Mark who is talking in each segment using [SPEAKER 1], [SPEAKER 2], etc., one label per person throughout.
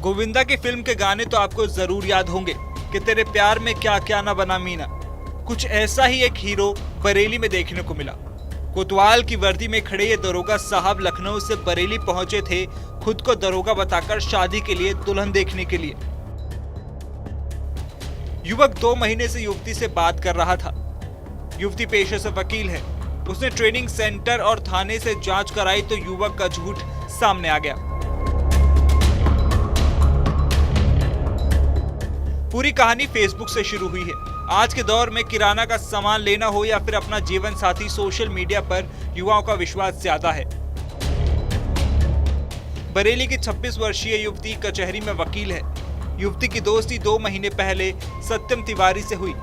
[SPEAKER 1] गोविंदा की फिल्म के गाने तो आपको जरूर याद होंगे कि तेरे प्यार में क्या क्या ना बना मीना। कुछ ऐसा ही एक हीरो बरेली में देखने को मिला। कोतवाल की वर्दी में खड़े ये दरोगा साहब लखनऊ से बरेली पहुंचे थे, खुद को दरोगा बताकर शादी के लिए दुल्हन देखने के लिए। युवक 2 महीने से युवती से बात कर रहा था। युवती पेशे से वकील है। उसने ट्रेनिंग सेंटर और थाने से जांच कराई तो युवक का झूठ सामने आ गया। पूरी कहानी फेसबुक से शुरू हुई है। आज के दौर में किराना का सामान लेना हो या फिर अपना जीवन साथी, सोशल मीडिया पर युवाओं का विश्वास ज्यादा है। बरेली की 26 वर्षीय युवती कचहरी में वकील है। युवती की दोस्ती 2 महीने पहले सत्यम तिवारी से हुई।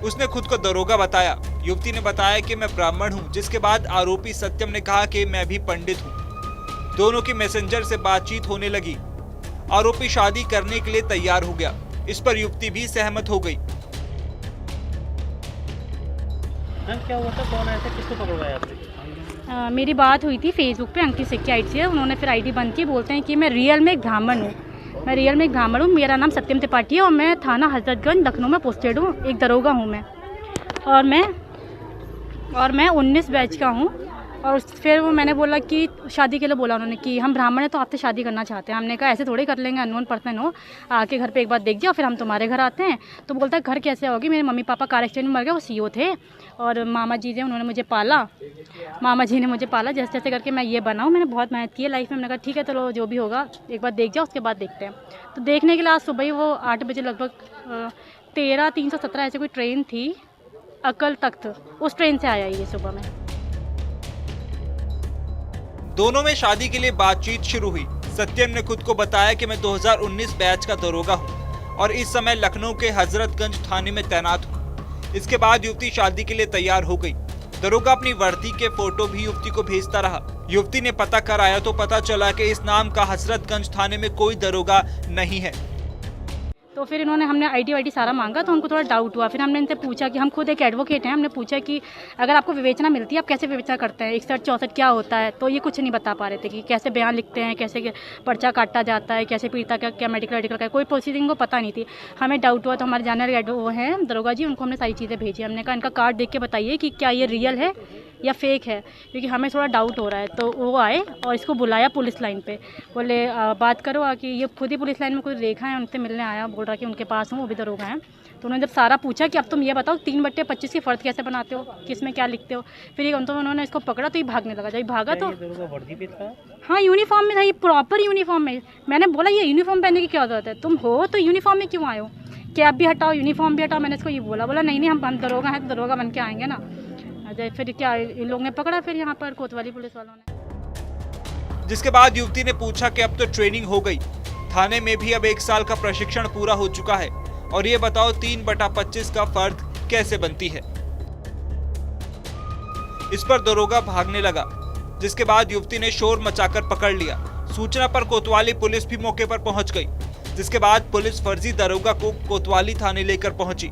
[SPEAKER 1] उसने खुद को दरोगा बताया। युवती ने बताया कि मैं ब्राह्मण हूं, जिसके बाद आरोपी सत्यम ने कहा कि मैं भी पंडित हूं। दोनों की मैसेंजर से बातचीत होने लगी। आरोपी शादी करने के लिए तैयार हो गया। इस पर युवती भी सहमत हो गई।
[SPEAKER 2] क्या हुआ था, कौन आया था, किसको पकड़वाया आपने?
[SPEAKER 3] मेरी बात हुई थी फेसबुक पे अंकित सिक्की आईडी से। उन्होंने फिर आईडी बंद की। बोलते हैं कि मैं रियल में एक ब्राह्मण हूँ। मेरा नाम सत्यम त्रिपाठी है और मैं थाना हजरतगंज लखनऊ में पोस्टेड हूँ। एक दरोगा हूँ मैं, और मैं 19 बैच का हूँ। और फिर वो मैंने बोला कि शादी के लिए बोला उन्होंने कि हम ब्राह्मण हैं तो आपसे शादी करना चाहते हैं। हमने कहा ऐसे थोड़ी कर लेंगे, अननोन पर्सन हो, आके घर पे एक बार देख जाओ, फिर हम तुम्हारे घर आते हैं। तो बोलता है घर कैसे होगी, मेरे मम्मी पापा कार एक्सीडेंट में मर गए, वो सीओ थे, और मामा जी थे, उन्होंने मुझे पाला। मामा जी ने मुझे पाला, जैसे जैसे करके मैं ये बनाऊँ। मैंने बहुत मेहनत की है लाइफ में। मैंने कहा ठीक है चलो जो भी होगा एक बार देख जाओ, उसके बाद देखते हैं। तो देखने के लिए आज सुबह ही वो 8 बजे लगभग 13-317 ऐसे कोई ट्रेन थी अकल तख्त, उस ट्रेन से आया ये सुबह में।
[SPEAKER 1] दोनों में शादी के लिए बातचीत शुरू हुई। सत्यम ने खुद को बताया कि मैं 2019 बैच का दरोगा हूं और इस समय लखनऊ के हजरतगंज थाने में तैनात हूं। इसके बाद युवती शादी के लिए तैयार हो गई। दरोगा अपनी वर्दी के फोटो भी युवती को भेजता रहा। युवती ने पता कराया तो पता चला कि इस नाम का हजरतगंज थाने में कोई दरोगा नहीं है।
[SPEAKER 3] तो फिर हमने आईडी सारा मांगा तो उनको थोड़ा डाउट हुआ। फिर हमने इनसे पूछा कि हम खुद एक एडवोकेट हैं। हमने पूछा कि अगर आपको विवेचना मिलती है आप कैसे विवेचना करते हैं, 61-64 क्या होता है। तो ये कुछ नहीं बता पा रहे थे कि कैसे बयान लिखते हैं, कैसे पर्चा काटा जाता है, कैसे पीड़िता का क्या मेडिकल का, कोई प्रोसीडिंग को पता नहीं थी। हमें डाउट हुआ तो हमारे जानने वो हैं दरोगा जी, उनको हमने सारी चीज़ें भेजी। हमने कहा इनका कार्ड देख के बताइए कि क्या ये रियल है या फेक है, क्योंकि हमें थोड़ा डाउट हो रहा है। तो वो आए और इसको बुलाया पुलिस लाइन पे। बोले बात करो कि ये खुद ही पुलिस लाइन में कोई रेखा है, उनसे मिलने आया। बोल रहा कि उनके पास हूँ, वो भी दरोगा हैं। तो उन्होंने जब सारा पूछा कि अब तुम ये बताओ 3/25 की फ़र्द कैसे बनाते हो, किसमें क्या लिखते हो। फिर उन्होंने इसको पकड़ा तो ये भागने लगा। जब भागा तो
[SPEAKER 2] वर्दी पे था?
[SPEAKER 3] हाँ यूनिफॉर्म में था, ये प्रॉपर यूनिफॉर्म में। मैंने बोला ये यूनिफॉर्म पहनने की क्या जरूरत है, तुम हो तो यूनिफॉर्म में क्यों आए हो, कैब भी हटाओ, यूनिफॉर्म भी हटाओ। मैंने इसको ये बोला नहीं हम दरोगा हैं तो दरोगा बन के आएंगे ना। फिर क्या इन लोगों ने पकड़ा फिर यहाँ पर कोतवाली पुलिस वालों ने।
[SPEAKER 1] जिसके बाद युवती ने पूछा कि अब तो ट्रेनिंग हो गई, थाने में भी अब 1 साल का प्रशिक्षण पूरा हो चुका है, और ये बताओ 3/25 का फर्द कैसे बनती है। इस पर दरोगा भागने लगा, जिसके बाद युवती ने शोर मचाकर पकड़ लिया। सूचना पर कोतवाली पुलिस भी मौके पर पहुंच गई, जिसके बाद पुलिस फर्जी दरोगा को कोतवाली थाने लेकर पहुंची।